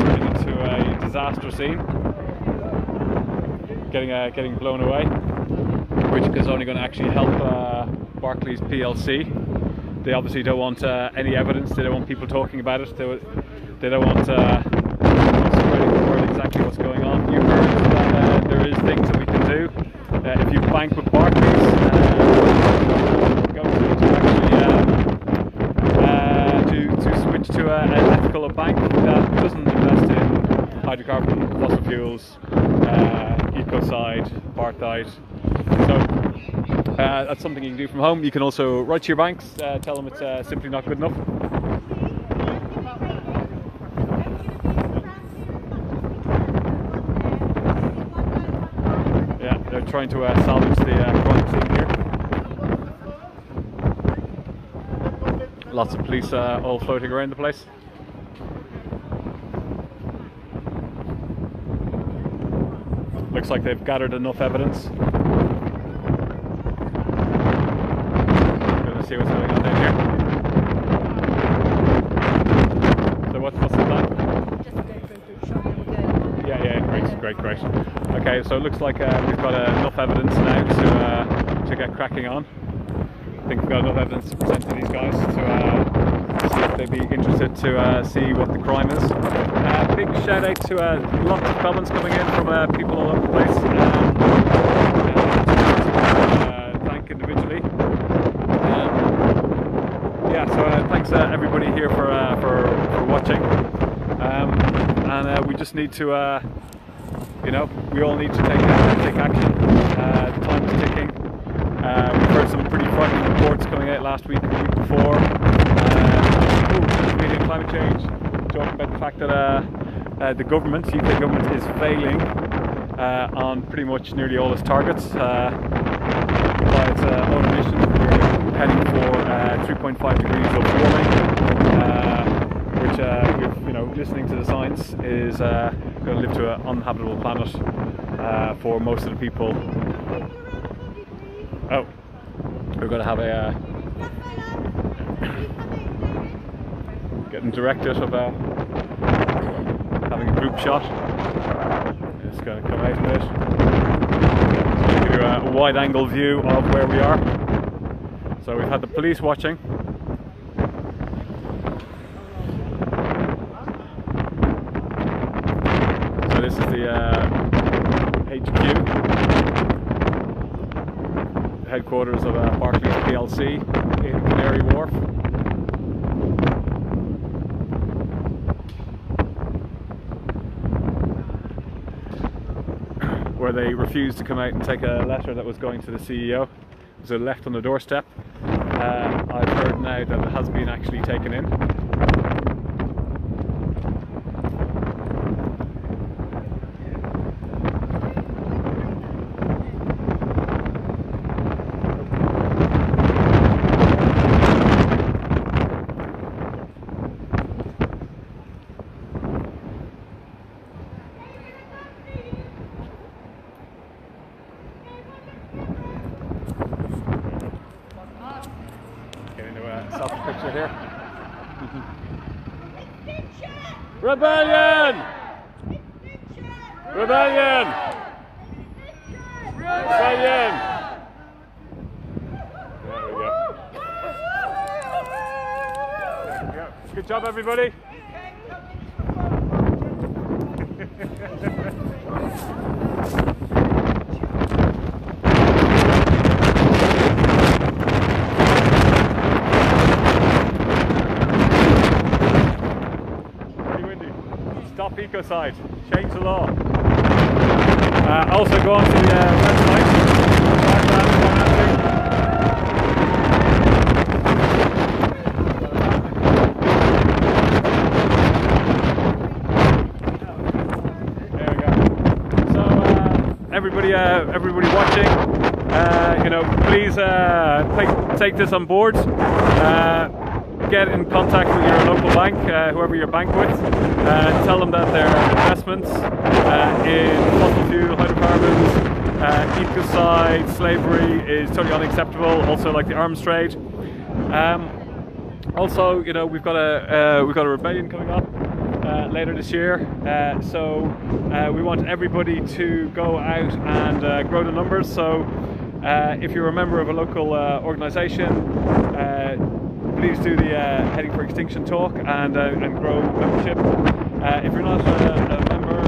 turning into a disaster scene, getting blown away, which is only going to actually help Barclays PLC. They obviously don't want any evidence. They don't want people talking about it. They don't want spreading the word exactly what's going on. You heard that there is things that we can do. If you bank with Barclays, go to switch to an ethical bank that doesn't invest in hydrocarbon, fossil fuels, ecocide, apartheid. So That's something you can do from home. You can also write to your banks, tell them it's simply not good enough. Yeah, they're trying to salvage the crime scene here. Lots of police all floating around the place. Looks like they've gathered enough evidence. Gonna see what's going on down here. So what's the plan? Just go for a group shot and we'll go. Yeah, great. Okay, so it looks like we've got enough evidence now to get cracking on. I think we've got enough evidence to present to these guys to see if they'd be interested to see what the crime is. Big shout out to lots of comments coming in from people all over the place. Thank individually. Yeah, so thanks everybody here for watching. And we just need to, you know, we all need to take action. Time is ticking. We've heard some pretty frightening reports coming out last week and the week before. Media climate change, talking about the fact that the government, the UK government, is failing on pretty much nearly all its targets. By its own admission, we're heading for 3.5 degrees of warming, which, you know, listening to the science, is going to lead to an uninhabitable planet for most of the people. Oh, we're going to have a getting directed of having a group shot. It's going to come out of it. So give you a wide-angle view of where we are. So we've had the police watching. So this is the HQ, headquarters of Barclays PLC in Canary Wharf. Where they refused to come out and take a letter that was going to the CEO. So left on the doorstep. I've heard now that it has been actually taken in. Picture here. Rebellion! Rebellion! Rebellion! There we go. Good job, everybody. Stop ecocide, change the law. Also go on to the website. There we go. So everybody watching, you know, please take this on board. Get in contact with your local bank, whoever you bank with, tell them that their investments in fossil fuel, hydrocarbons, ecocide, slavery is totally unacceptable. Also, like the arms trade. Also, you know, we've got a rebellion coming up later this year, so we want everybody to go out and grow the numbers. So, if you're a member of a local organisation, please do the Heading for Extinction talk and grow membership. If you're not a member,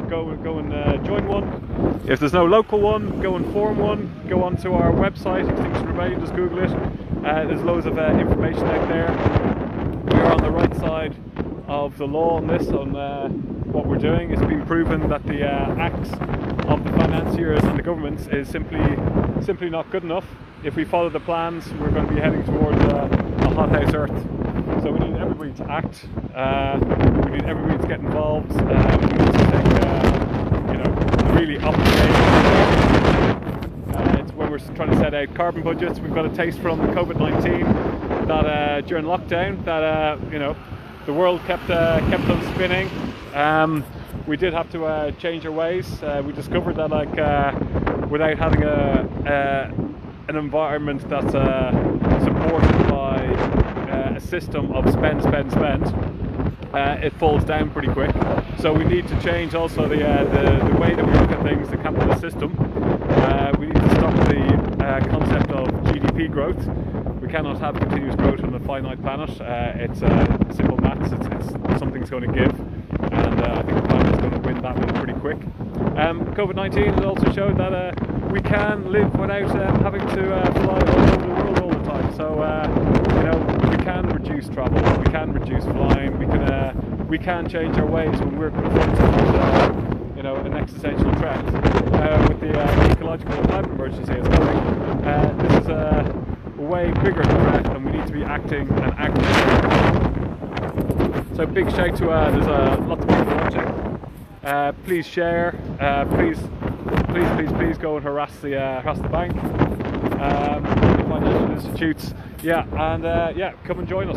go and join one. If there's no local one, go and form one. Go onto our website, Extinction Rebellion, just Google it. There's loads of information out there. We're on the right side of the law on this, on what we're doing. It's been proven that the acts of the financiers and the governments is simply simply not good enough. If we follow the plans, we're going to be heading towards a hothouse Earth. So we need everybody to act. We need everybody to get involved. We need to take, really up to date. It's when we're trying to set out carbon budgets. We've got a taste from the COVID-19 that during lockdown that the world kept on spinning. We did have to change our ways. We discovered that without having an environment that's supported by a system of spend, it falls down pretty quick. So we need to change also the way that we look at things, the capitalist system. We need to stop the concept of GDP growth. We cannot have continuous growth on a finite planet. It's simple maths. It's something's going to give, and I think the planet's going to win that one pretty quick. COVID-19 has also showed that we can live without having to fly all over the world all the time. So we can reduce travel, we can reduce flying, we can change our ways when we're confronted with an existential threat. With the ecological and climate emergency that's coming, this is a way bigger threat, and we need to be acting and acting. So big shout to there's lots of people watching. Please share. Please go and harass the bank, financial institutes. Yeah, and come and join us.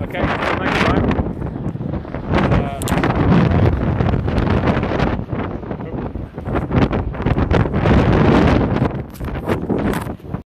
Okay, until next time.